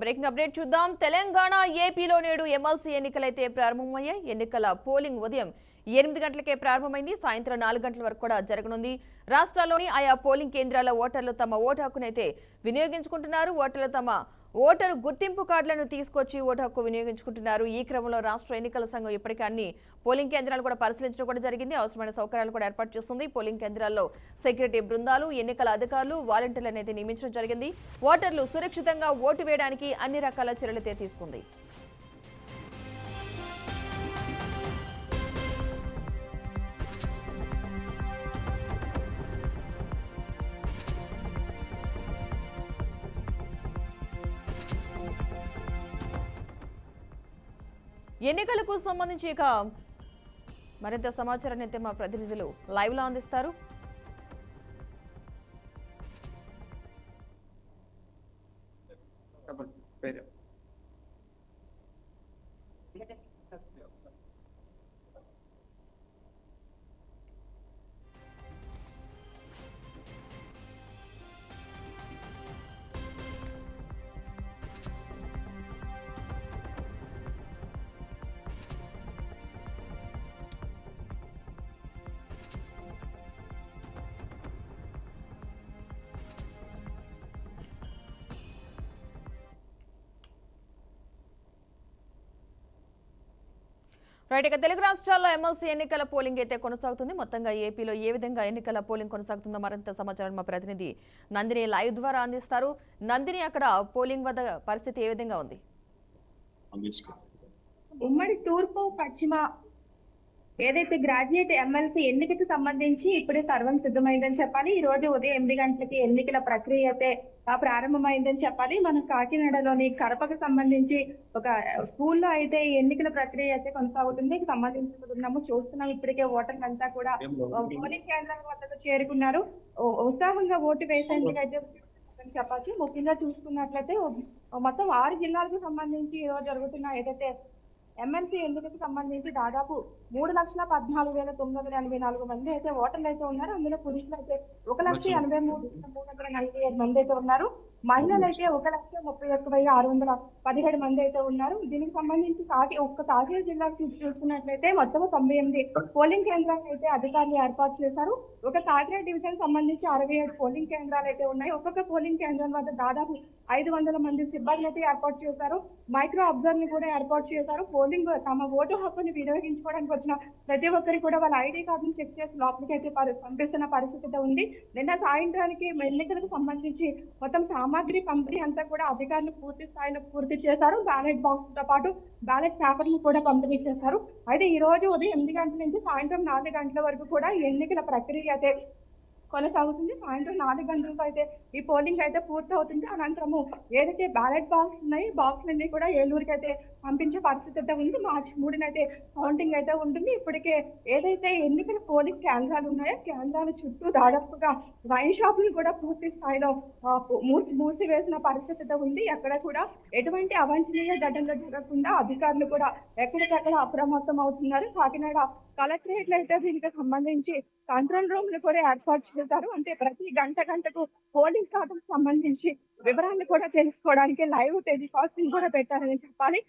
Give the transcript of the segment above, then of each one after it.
Breaking update చూద్దాం. తెలంగాణ ఏపీలో నేడు ఎమ్మెల్సీ ఎన్నికలైతే ప్రారంభమయ్యాయి. ఎన్నికల పోలింగ్ ఉదయం 8 గంటలకే ప్రారంభమైంది. సాయంత్రం 4 గంటల వరకు కూడా జరగనుంది. రాష్ట్రాల్లోని ఆయా పోలింగ్ కేంద్రాల ఓటర్లు తమ ఓటు హక్కునైతే వినియోగించుకుంటున్నారు. ఓటర్లు తమ ఓటరు గుర్తింపు కార్డులను తీసుకొచ్చి ఓటు హక్కు వినియోగించుకుంటున్నారు. ఈ క్రమంలో రాష్ట్ర ఎన్నికల సంఘం ఇప్పటికే అన్ని పోలింగ్ కేంద్రాలు కూడా పరిశీలించడం కూడా జరిగింది. అవసరమైన సౌకర్యాలు కూడా ఏర్పాటు చేస్తుంది. పోలింగ్ కేంద్రాల్లో సెక్యూరిటీ బృందాలు, ఎన్నికల అధికారులు, వాలంటీర్లను అయితే నియమించడం జరిగింది. ఓటర్లు సురక్షితంగా ఓటు వేయడానికి అన్ని రకాల చర్యలైతే తీసుకుంది. ఎన్నికలకు సంబంధించి ఇక మరింత సమాచారాన్ని అయితే మా ప్రతినిధులు లైవ్ లో అందిస్తారు. రైట్, ఇక తెలుగు రాష్ట్రాల్లో ఎమ్మెల్సీ ఎన్నికల పోలింగ్ అయితే కొనసాగుతుంది. మొత్తంగా ఏపీలో ఏ విధంగా ఎన్నికల పోలింగ్ కొనసాగుతుందో మరింత సమాచారం మా ప్రతినిధి నందిని లైవ్ ద్వారా అందిస్తారు. నందిని, అక్కడ పోలింగ్ వద్ద పరిస్థితి ఏ విధంగా ఉంది? ఉమ్మడి తూర్పు పశ్చిమ ఏదైతే గ్రాడ్యుయేట్ ఎమ్మెల్సీ ఎన్నికకు సంబంధించి ఇప్పుడే సర్వం సిద్ధమైందని చెప్పాలి. ఈ రోజు ఉదయం 8 గంటలకి ఎన్నికల ప్రక్రియ అయితే ప్రారంభమైందని చెప్పాలి. మన కాకినాడలోని కడపకు సంబంధించి ఒక స్కూల్లో అయితే ఈ ఎన్నికల ప్రక్రియ అయితే కొనసాగుతుంది. సంబంధించుకున్నాము, చూస్తున్నాం. ఇప్పటికే ఓటర్లు అంతా కూడా పోలింగ్ కేంద్రాల వద్దకు చేరుకున్నారు. ఉత్సాహంగా ఓటు వేసేందుకు అయితే చెప్పచ్చు. ముఖ్యంగా చూసుకున్నట్లయితే మొత్తం 6 జిల్లాలకు సంబంధించి ఈ రోజు జరుగుతున్న ఏదైతే ఎమ్మెల్సీ ఎన్నికకు సంబంధించి దాదాపు 3,14,984 మంది అయితే ఓటర్లు అయితే ఉన్నారు. అందులో పురుషులు అయితే 1,83,347 మంది అయితే ఉన్నారు. మహిళలు అయితే 1,31,617 మంది అయితే ఉన్నారు. దీనికి సంబంధించి కాకినాడ జిల్లాకు చూసుకున్నట్లయితే మొత్తం 98 పోలింగ్ కేంద్రాలు అయితే అధికారులు ఏర్పాటు చేశారు. ఒక కాకినాడ డివిజన్ సంబంధించి 67 పోలింగ్ కేంద్రాలు అయితే ఉన్నాయి. ఒక్కొక్క పోలింగ్ కేంద్రం వద్ద దాదాపు 500 మంది సిబ్బంది అయితే ఏర్పాటు చేశారు. మైక్రో అబ్జర్వర్ కూడా ఏర్పాటు చేశారు. పోలింగ్ తమ ఓటు హక్కుని వినియోగించుకోవడానికి వచ్చిన ప్రతి ఒక్కరికి కూడా వాళ్ళ ఐడి కార్డును చెక్ చేసి లోపలికి అయితే పంపిస్తున్న పరిస్థితి ఉంది. నిన్న సాయంత్రానికి ఎన్నికలకు సంబంధించి మొత్తం సామాగ్రి పంపిణీ అంతా కూడా అధికారులు పూర్తి స్థాయిలో పూర్తి చేశారు. బ్యాలెట్ బాక్స్ తో పాటు బ్యాలెట్ పేపర్లు కూడా పంపిణీ చేశారు. అయితే ఈ రోజు ఉదయం 8 గంటల నుంచి సాయంత్రం 4 గంటల వరకు కూడా ఎన్నికల ప్రక్రియ అయితే కొనసాగుతుంది. సాయంత్రం 4 గంటలకు అయితే ఈ పోలింగ్ అయితే పూర్తి అవుతుంది. అనంతరము ఏదైతే బ్యాలెట్ బాక్స్ ఉన్నాయి, బాక్స్లన్నీ కూడా ఏలూరుకి అయితే పంపించే పరిస్థితి అయితే ఉంది. మార్చి 3న అయితే కౌంటింగ్ అయితే ఉంటుంది. ఇప్పటికే ఏదైతే ఎన్నికల పోలింగ్ కేంద్రాలు ఉన్నాయో కేంద్రాల చుట్టూ దాదాపుగా వైన్ షాపులు కూడా పూర్తి స్థాయిలో మూసివేసిన పరిస్థితి అయితే ఉంది. ఎక్కడ కూడా ఎటువంటి అవాంఛనీయ ఘటనలు జరగకుండా అధికారులు కూడా ఎక్కడికక్కడ అప్రమత్తం అవుతున్నారు. కాకినాడ కలెక్టరేట్ లో అయితే దీనికి సంబంధించి కంట్రోల్ రూమ్లు కూడా ఏర్పాటు చేశారు. అంటే ప్రతి గంటకు పోలింగ్ శాతం సంబంధించి వివరాలు కూడా తెలుసుకోవడానికి లైవ్ టెలికాస్టింగ్ కూడా పెట్టారని చెప్పాలి.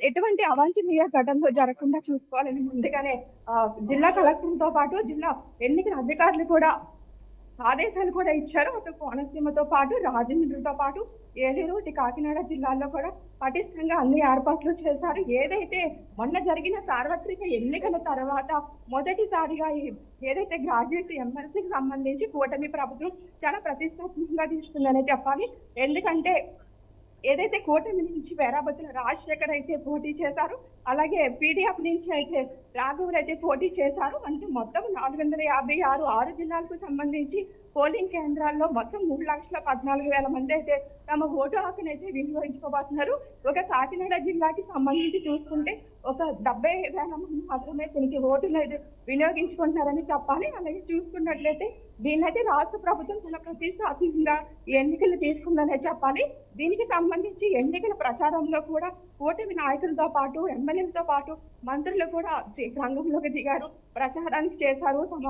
ఎటువంటి అవాంఛనీయ ఘటనలు జరగకుండా చూసుకోవాలని ముందుగానే జిల్లా కలెక్టర్ తో పాటు జిల్లా ఎన్నికల అధికారులు కూడా ఆదేశాలు కూడా ఇచ్చారు. అటు కోనసీమతో పాటు రాజమండ్రితో పాటు ఏలూరు, కాకినాడ జిల్లాల్లో కూడా పటిష్టంగా అన్ని ఏర్పాట్లు చేశారు. ఏదైతే మొన్న జరిగిన సార్వత్రిక ఎన్నికల తర్వాత మొదటిసారిగా ఏదైతే గ్రాడ్యుయేట్ ఎమ్మెల్సీకి సంబంధించి కూటమి ప్రభుత్వం చాలా ప్రతిష్టాత్మకంగా తీసుకుందనే చెప్పాలి. ఎందుకంటే ఏదైతే కూటమి నుంచి వేరాబతుల రాజశేఖర్ అయితే పోటీ చేశారు, అలాగే పీడీఎఫ్ నుంచి అయితే రాఘవులు అయితే పోటీ చేశారు. అంటే మొత్తం 456 6 జిల్లాలకు సంబంధించి పోలింగ్ కేంద్రాల్లో మొత్తం 3,14,000 మంది అయితే తమ ఓటు హక్కునైతే వినియోగించుకోబోతున్నారు. ఒక కాకినాడ జిల్లాకి సంబంధించి చూసుకుంటే ఒక 70,000 మంది మాత్రమే దీనికి ఓటునైతే వినియోగించుకుంటున్నారని చెప్పాలి. అలాగే చూసుకున్నట్లయితే దీన్నైతే రాష్ట్ర ప్రభుత్వం చాలా ప్రతిష్టాత్మకంగా ఎన్నికలు తీసుకుందనే చెప్పాలి. దీనికి సంబంధించి ఎన్నికల ప్రచారంలో కూడా కూటమి నాయకులతో పాటు ఎమ్మెల్యేలతో పాటు మంత్రులు కూడా రంగంలోకి దిగారు, ప్రచారానికి చేశారు, తమ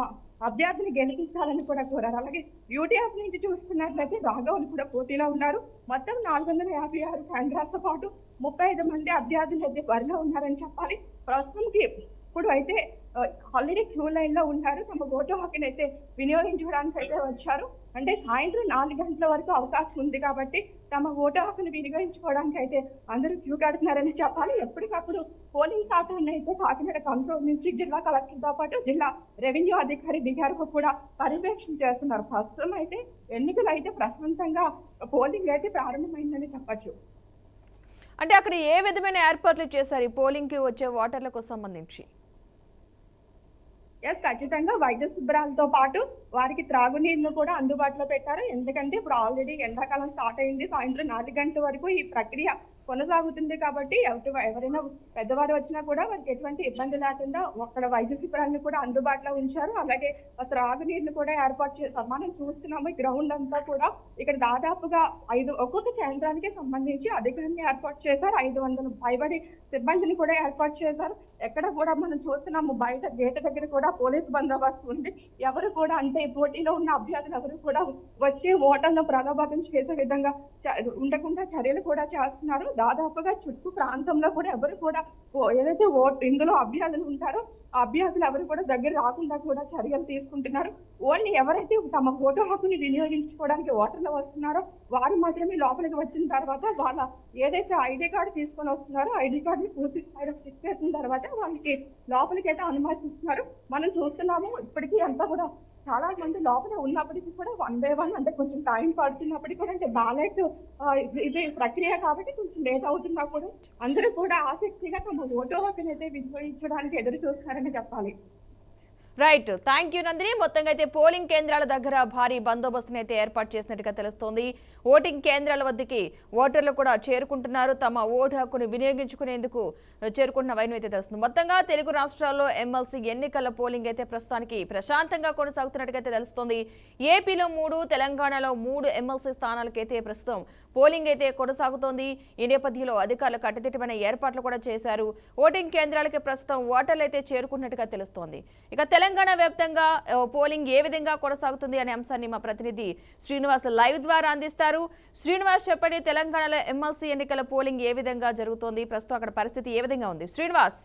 అభ్యర్థిని గెలిపించాలని కూడా కోరారు. అలాగే యూటీఎఫ్ నుంచి చూసుకున్నట్లయితే రాఘవులు కూడా పోటీలో ఉన్నారు. మొత్తం 456 కేంద్రాలతో పాటు 35 మంది అభ్యర్థులు అయితే బరిలో ఉన్నారని చెప్పాలి. ప్రస్తుతానికి ఇప్పుడు అయితే ఆల్రెడీ క్యూ లైన్ లో ఉన్నారు. తమ ఓటు హక్కుని అయితే వినియోగించుకోవడానికి అయితే వచ్చారు. అంటే సాయంత్రం 4 గంటల వరకు అవకాశం ఉంది కాబట్టి తమ ఓటు హక్కును వినియోగించుకోవడానికి అయితే అందరూ క్యూ కడుతున్నారని చెప్పాలి. ఎప్పటికప్పుడు పోలింగ్ శాతాన్ని అయితే కాకినాడ కంట్రోల్ నుంచి జిల్లా కలెక్టర్తో పాటు జిల్లా రెవెన్యూ అధికారి డిఆర్ఓ కూడా పర్యవేక్షణ చేస్తున్నారు. ప్రస్తుతం అయితే ఎన్నికలు అయితే ప్రశాంతంగా పోలింగ్ అయితే ప్రారంభమైందని చెప్పచ్చు. అంటే అక్కడ ఏ విధమైన ఏర్పాట్లు చేశారు ఈ పోలింగ్ కి వచ్చే ఓటర్లకు సంబంధించి? ఖచ్చితంగా వైద్య శిబిరాలతో పాటు వారికి త్రాగునీరును కూడా అందుబాటులో పెట్టారు. ఎందుకంటే ఇప్పుడు ఆల్రెడీ ఎండాకాలం స్టార్ట్ అయింది. సాయంత్రం 4 గంటల వరకు ఈ ప్రక్రియ కొనసాగుతుంది కాబట్టి ఎవరైనా పెద్దవారు వచ్చినా కూడా వారికి ఎటువంటి ఇబ్బంది లేకుండా అక్కడ వైద్య శిబిరాలను కూడా అందుబాటులో ఉంచారు. అలాగే త్రాగునీరును కూడా ఏర్పాటు చేశారు. మనం చూస్తున్నాము ఈ గ్రౌండ్ అంతా కూడా ఇక్కడ దాదాపుగా ఒక్కొక్క కేంద్రానికి సంబంధించి అధికారిని ఏర్పాటు చేశారు. 500 పైబడి సిబ్బందిని కూడా ఏర్పాటు చేశారు. ఎక్కడ కూడా మనం చూస్తున్నాము బయట గేట్ దగ్గర కూడా పోలీసు బందోబస్తు ఉంది. ఎవరు కూడా అంటే పోటీలో ఉన్న అభ్యర్థులు ఎవరు కూడా వచ్చి ఓటర్లను ప్రభావితం చేసే విధంగా ఉండకుండా చర్యలు కూడా చేస్తున్నారు. దాదాపుగా చుట్టూ ప్రాంతంలో కూడా ఎవరు కూడా ఏదైతే ఇందులో అభ్యర్థులు ఉంటారో ఆ అభ్యర్థులు ఎవరు కూడా దగ్గర రాకుండా కూడా చర్యలు తీసుకుంటున్నారు. ఓన్లీ ఎవరైతే తమ ఓటు హక్కుని వినియోగించుకోవడానికి ఓటర్లు వస్తున్నారో వారు మాత్రమే లోపలికి వచ్చిన తర్వాత వాళ్ళ ఏదైతే ఐడి కార్డు తీసుకొని వస్తున్నారో ఐడి కార్డుని పూర్తి స్థాయిలో చెక్ చేసిన తర్వాత వాళ్ళకి లోపలికి అయితే అనుమతిస్తున్నారు. మనం చూస్తున్నాము ఇప్పటికీ అంతా కూడా చాలా మంది లోపల ఉన్నప్పటికీ కూడా 1 by 1 అంటే కొంచెం టైం పడుతున్నప్పటికీ కూడా అంటే బ్యాలెట్ ఇది ప్రక్రియ కాబట్టి కొంచెం లేట్ అవుతున్నా కూడా అందరూ కూడా ఆసక్తిగా తమ ఓటు హక్కుని అయితే వినియోగించడానికి ఎదురు చూస్తారని చెప్పాలి. Right, thank you Nandini. మొత్తంగా అయితే పోలింగ్ కేంద్రాల దగ్గర భారీ బందోబస్తుని అయితే ఏర్పాటు చేసినట్టుగా తెలుస్తోంది. ఓటింగ్ కేంద్రాల వద్దకి ఓటర్లు కూడా చేరుకుంటున్నారు. తమ ఓటు హక్కును వినియోగించుకునేందుకు చేరుకుంటున్న వైనం అయితే తెలుస్తుంది. మొత్తంగా తెలుగు రాష్ట్రాల్లో ఎమ్మెల్సీ ఎన్నికల పోలింగ్ అయితే ప్రస్తుతానికి ప్రశాంతంగా కొనసాగుతున్నట్టుగా తెలుస్తోంది. ఏపీలో 3, తెలంగాణలో 3 ఎమ్మెల్సీ స్థానాలకైతే ప్రస్తుతం పోలింగ్ అయితే కొనసాగుతోంది. ఈ నేపథ్యంలో అధికారులు కట్టుదిట్టమైన ఏర్పాట్లు కూడా చేశారు. ఓటింగ్ కేంద్రాలకి ప్రస్తుతం ఓటర్లు అయితే చేరుకున్నట్టుగా తెలుస్తోంది. ఇక తెలంగాణ వ్యాప్తంగా పోలింగ్ ఏ విధంగా కొనసాగుతుంది అనే అంశాన్ని మా ప్రతినిధి శ్రీనివాస్ లైవ్ ద్వారా అందిస్తారు. శ్రీనివాస్, చెప్పండి, తెలంగాణలో ఎమ్మెల్సీ ఎన్నికల పోలింగ్ ఏ విధంగా జరుగుతోంది? ప్రస్తుతం అక్కడ పరిస్థితి ఏ విధంగా ఉంది? శ్రీనివాస్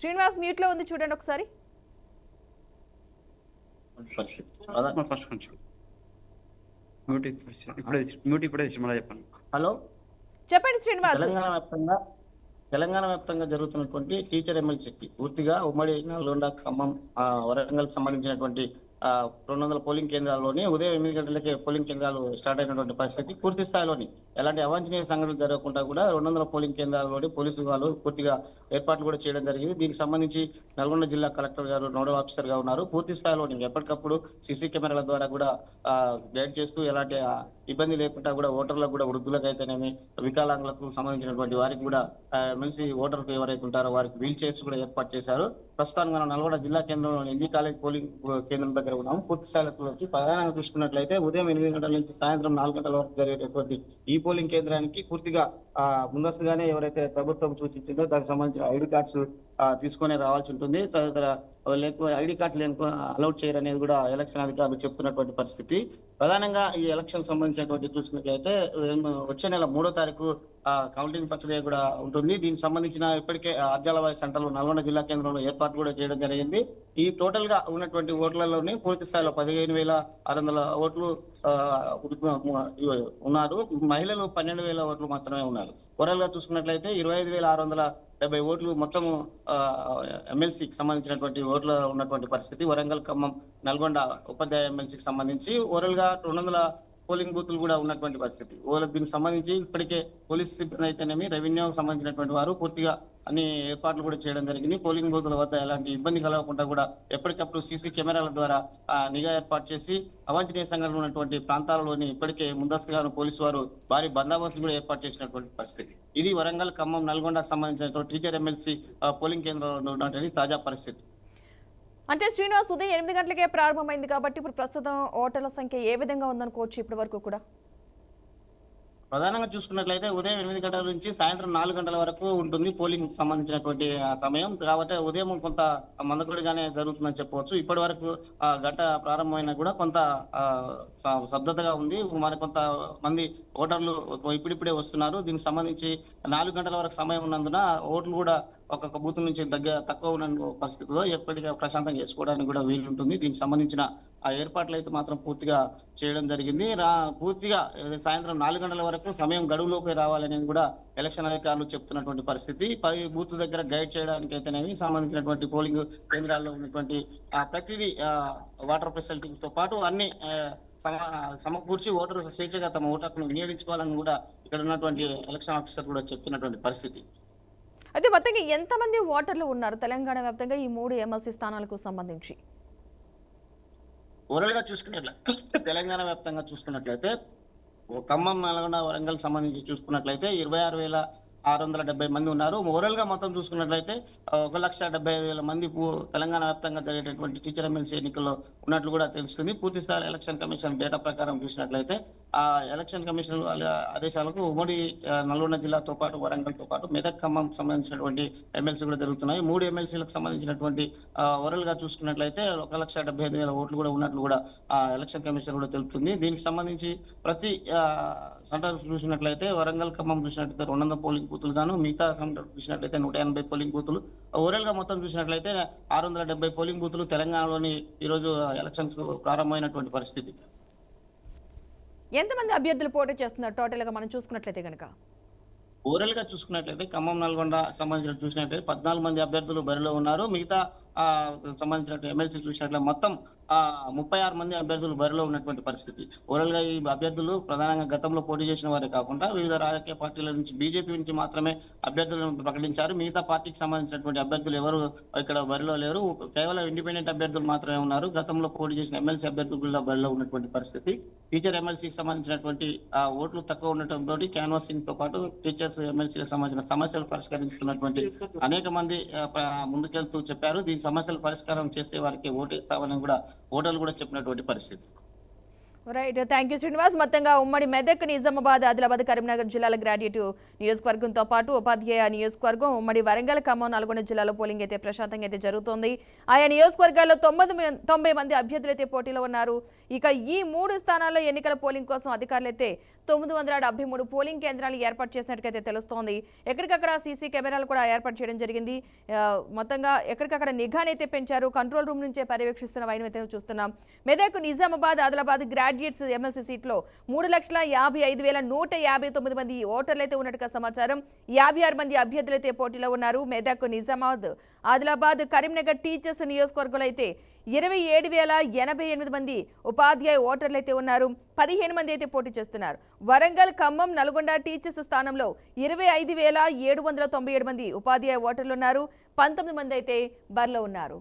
శ్రీనివాస్ మ్యూట్ లో ఉంది, చూడండి ఒకసారి. హలో, చెప్పండి శ్రీనివాస్. తెలంగాణ వ్యాప్తంగా జరుగుతున్నటువంటి టీచర్ ఎమ్మెల్సీకి పూర్తిగా ఉమ్మడి నల్గొండ, ఖమ్మం, వరంగల్ సంబంధించినటువంటి 200 పోలింగ్ కేంద్రాల్లోని ఉదయం 8 గంటలకే పోలింగ్ కేంద్రాలు స్టార్ట్ అయినటువంటి పరిస్థితి. పూర్తి స్థాయిలోని ఎలాంటి అవాంఛనీయ సంఘటనలు జరగకుండా కూడా 200 పోలింగ్ కేంద్రాల్లోని పోలీసు వాళ్ళు పూర్తిగా ఏర్పాట్లు కూడా చేయడం జరిగింది. దీనికి సంబంధించి నల్గొండ జిల్లా కలెక్టర్ గారు నోడల్ ఆఫీసర్ గా ఉన్నారు. పూర్తి స్థాయిలోని ఎప్పటికప్పుడు సీసీ కెమెరాల ద్వారా కూడా గైడ్ చేస్తూ ఎలాంటి ఇబ్బంది లేకుండా కూడా ఓటర్లకు కూడా వృద్ధులకు అయితేనేమి వికలాంగులకు సంబంధించినటువంటి వారికి కూడా ఎమ్మెల్సీ ఓటర్లు ఎవరైతే ఉంటారో వారికి వీల్ చైర్స్ కూడా ఏర్పాటు చేశారు. ప్రస్తుతానికి మనం నల్గొండ జిల్లా కేంద్రంలోని ఎన్జీ కాలేజ్ పోలింగ్ కేంద్రం దగ్గర ఉన్నాము. పూర్తి స్థాయిలో వచ్చి ప్రధానంగా చూసుకున్నట్లయితే ఉదయం 8 గంటల నుంచి సాయంత్రం 4 గంటల వరకు జరిగేటటువంటి ఈ పోలింగ్ కేంద్రానికి పూర్తిగా ముందస్తుగానే ఎవరైతే ప్రభుత్వం సూచించిందో దానికి సంబంధించిన ఐడి కార్డ్స్ తీసుకొని రావాల్సి ఉంటుంది. తదితర ఐడి కార్డ్స్ అలౌట్ చేయరు అనేది కూడా ఎలక్షన్ అధికారులు చెప్తున్నటువంటి పరిస్థితి. ప్రధానంగా ఈ ఎలక్షన్ సంబంధించినటువంటి చూసినట్లయితే వచ్చే నెల 3వ తారీఖు కౌంటింగ్ ప్రక్రియ కూడా ఉంటుంది. దీనికి సంబంధించిన ఇప్పటికే ఆర్జాలవాయి సెంటర్లు నల్గొండ జిల్లా కేంద్రంలో ఏర్పాటు కూడా చేయడం జరిగింది. ఈ టోటల్ గా ఉన్నటువంటి ఓట్లలోనే పూర్తి స్థాయిలో 15,600 ఓట్లు ఉన్నారు. మహిళలు 12,000 ఓట్లు మాత్రమే ఉన్నారు. ఓవరాల్ గా చూసుకున్నట్లయితే 25,670 ఓట్లు మొత్తం ఎమ్మెల్సీకి సంబంధించినటువంటి ఓట్లు ఉన్నటువంటి పరిస్థితి. వరంగల్, ఖమ్మం, నల్గొండ ఉపాధ్యాయ ఎమ్మెల్సీకి సంబంధించి ఓవరాల్ గా 200 పోలింగ్ బూత్లు కూడా ఉన్నటువంటి పరిస్థితి. దీనికి సంబంధించి ఇప్పటికే పోలీస్ సిబ్బంది అయితేనేమి రెవెన్యూకి సంబంధించినటువంటి వారు పూర్తిగా అన్ని ఏర్పాట్లు కూడా చేయడం జరిగింది. పోలింగ్ బూత్ల వద్ద ఎలాంటి ఇబ్బంది కలగకుండా కూడా ఎప్పటికప్పుడు సీసీ కెమెరాల ద్వారా నిఘా ఏర్పాటు చేసి అవాంఛనీయ సంఘటనలు ఉన్నటువంటి ప్రాంతాలలోని ఇప్పటికే ముందస్తుగా పోలీసు వారు భారీ బందోబస్తు కూడా ఏర్పాటు చేసినటువంటి పరిస్థితి. ఇది వరంగల్, ఖమ్మం, నల్గొండకు సంబంధించినటువంటి టీచర్ ఎమ్మెల్సీ పోలింగ్ కేంద్రంలో ఉన్నటువంటి తాజా పరిస్థితి. అంటే శ్రీనివాస్, ఉదయం 8 గంటలకే ప్రారంభమైంది కాబట్టి ఇప్పుడు ప్రస్తుతం ఓటర్ల సంఖ్య ఏ విధంగా ఉందనుకోవచ్చు ఇప్పటి వరకు కూడా? ప్రధానంగా చూసుకున్నట్లయితే ఉదయం 8 గంటల నుంచి సాయంత్రం 4 గంటల వరకు ఉంటుంది పోలింగ్ సంబంధించినటువంటి సమయం. కాబట్టి ఉదయం కొంత మందకొడిగానే జరుగుతుందని చెప్పవచ్చు. ఇప్పటి వరకు గంట ప్రారంభమైనా కూడా కొంత స్తబ్దతగా ఉంది. మరి కొంత మంది ఓటర్లు ఇప్పుడిప్పుడే వస్తున్నారు. దీనికి సంబంధించి 4 గంటల వరకు సమయం ఉన్నందున ఓట్లు కూడా ఒక్కొక్క బూత్ నుంచి తక్కువ ఉన్న పరిస్థితిలో ఎప్పటికీ ప్రశాంతంగా చేసుకోవడానికి కూడా వీలుంటుంది. దీనికి సంబంధించిన ఆ ఏర్పాట్లు అయితే మాత్రం పూర్తిగా చేయడం జరిగింది. పూర్తిగా సాయంత్రం 4 గంటల వరకు సమయం గడువులోపే రావాలనేది కూడా ఎలక్షన్ అధికారులు చెప్తున్నటువంటి పరిస్థితి. 10 బూత్ దగ్గర గైడ్ చేయడానికి అయితేనేవి సంబంధించినటువంటి పోలింగ్ కేంద్రాల్లో ఉన్నటువంటి ప్రతిదీ వాటర్ ఫెసిలిటీతో పాటు అన్ని సమకూర్చి ఓటరు స్వేచ్ఛగా తమ ఓటు హక్కును వినియోగించుకోవాలని కూడా ఇక్కడ ఉన్నటువంటి ఎలక్షన్ ఆఫీసర్ కూడా చెప్తున్నటువంటి పరిస్థితి. అయితే మొత్తంగా ఎంతమంది ఓటర్లు ఉన్నారు తెలంగాణ వ్యాప్తంగా ఈ 3 ఎమ్మెల్సీ స్థానాలకు సంబంధించి? ఓవరాల్ గా చూసుకున్నట్లయితే తెలంగాణ వ్యాప్తంగా చూసుకున్నట్లయితే ఖమ్మం, నల్గొండ, వరంగల్ సంబంధించి చూసుకున్నట్లయితే 26,670 మంది ఉన్నారు. ఓవరాల్ గా మొత్తం చూసుకున్నట్లయితే 1,75,000 మంది తెలంగాణ వ్యాప్తంగా జరిగేటటువంటి టీచర్ ఎమ్మెల్సీ ఎన్నికల్లో ఉన్నట్లు కూడా తెలుస్తుంది. పూర్తి స్థాయి ఎలక్షన్ కమిషన్ డేటా ప్రకారం చూసినట్లయితే ఆ ఎలక్షన్ కమిషన్ ఆదేశాలకు ఉమ్మడి నల్గొండ జిల్లాతో పాటు వరంగల్ తో పాటు మెదక్, ఖమ్మం సంబంధించినటువంటి ఎమ్మెల్సీ కూడా జరుగుతున్నాయి. 3 ఎమ్మెల్సీలకు సంబంధించినటువంటి ఓవరాల్ గా చూసుకున్నట్లయితే 1,75,000 ఓట్లు కూడా ఉన్నట్లు కూడా ఎలక్షన్ కమిషన్ కూడా తెలుపుతుంది. దీనికి సంబంధించి ప్రతి సెంటర్ చూసినట్లయితే వరంగల్, ఖమ్మం చూసినట్లయితే 200 పోలింగ్ బూతులు గాను, మిగతా సెంటర్ చూసినట్లయితే 180 పోలింగ్ బూతులు. ఓవరాల్ గా మొత్తం చూసినట్లయితే 670 పోలింగ్ బూతులు తెలంగాణలోని ఈరోజు ఎలక్షన్స్ ప్రారంభమైనటువంటి పరిస్థితి. ఎంతమంది అభ్యర్థులు పోటీ చేస్తున్నారు టోటల్ గా మనం చూసుకున్నట్లయితే కనుక? ఓవరాల్ గా చూసుకున్నట్లయితే ఖమ్మం, నల్గొండ సంబంధించిన చూసినట్లయితే 14 మంది అభ్యర్థులు బరిలో ఉన్నారు. మిగతా సంబంధించిన ఎమ్మెల్సీ చూసినట్లయితే మొత్తం 36 మంది అభ్యర్థులు బరిలో ఉన్నటువంటి పరిస్థితి. ఓవరాల్ గా ఈ అభ్యర్థులు ప్రధానంగా గతంలో పోటీ చేసిన వారే కాకుండా వివిధ రాజకీయ పార్టీల నుంచి బీజేపీ నుంచి మాత్రమే అభ్యర్థులను ప్రకటించారు. మిగతా పార్టీకి సంబంధించినటువంటి అభ్యర్థులు ఎవరు ఇక్కడ బరిలో లేరు. కేవలం ఇండిపెండెంట్ అభ్యర్థులు మాత్రమే ఉన్నారు. గతంలో పోటీ చేసిన ఎమ్మెల్సీ అభ్యర్థులు కూడా బరిలో ఉన్నటువంటి పరిస్థితి. టీచర్ ఎమ్మెల్సీకి సంబంధించినటువంటి ఓట్లు తక్కువ ఉండటంతో క్యాన్వాసింగ్ తో పాటు టీచర్స్ ఎమ్మెల్సీలకు సంబంధించిన సమస్యలు పరిష్కరిస్తున్నటువంటి అనేక మంది ముందుకెళ్తూ చెప్పారు. దీని సమస్యలు పరిష్కారం చేసే వారికి ఓటేస్తామని కూడా ఓటర్లు కూడా చెప్పినటువంటి పరిస్థితి. Right, thank you Srinivas. మొత్తంగా ఉమ్మడి మెదక్, నిజామాబాద్, ఆదిలాబాద్, కరీంనగర్ జిల్లాల గ్రాడ్యుయేట్ నియోజకవర్గంతో పాటు ఉపాధ్యాయ నియోజకవర్గం, ఉమ్మడి వరంగల్, ఖమ్మం, నల్గొండ జిల్లాలో పోలింగ్ అయితే ప్రశాంతంగా అయితే జరుగుతోంది. ఆయా నియోజకవర్గాల్లో 90 మంది అభ్యర్థులు అయితే పోటీలో ఉన్నారు. ఇక ఈ 3 స్థానాల్లో ఎన్నికల పోలింగ్ కోసం అధికారులు అయితే 973 పోలింగ్ కేంద్రాలు ఏర్పాటు చేసినట్టుగా తెలుస్తోంది. ఎక్కడికక్కడ సీసీ కెమెరాలు కూడా ఏర్పాటు చేయడం జరిగింది. మొత్తంగా ఎక్కడికక్కడ నిఘానైతే పెంచారు. కంట్రోల్ రూమ్ నుంచే పర్యవేక్షిస్తున్న వైనైతే చూస్తున్నాం. మెదక్, నిజామాబాద్, ఆదిలాబాద్ గ్రాడ్యుయేట్స్ ఎమ్మెల్సీ సీట్లో 3,55,159 మంది ఓటర్లు అయితే ఉన్నట్టుగా సమాచారం. 56 మంది అభ్యర్థులు అయితే పోటీలో ఉన్నారు. మెదక్, నిజామాబాద్, ఆదిలాబాద్, కరీంనగర్ టీచర్స్ నియోజకవర్గాలు అయితే 27,088 మంది ఉపాధ్యాయ ఓటర్లు అయితే ఉన్నారు. 15 మంది అయితే పోటీ చేస్తున్నారు. వరంగల్, ఖమ్మం, నల్గొండ టీచర్స్ స్థానంలో 25,797 మంది ఉపాధ్యాయ ఓటర్లు ఉన్నారు. 19 మంది అయితే బరిలో ఉన్నారు.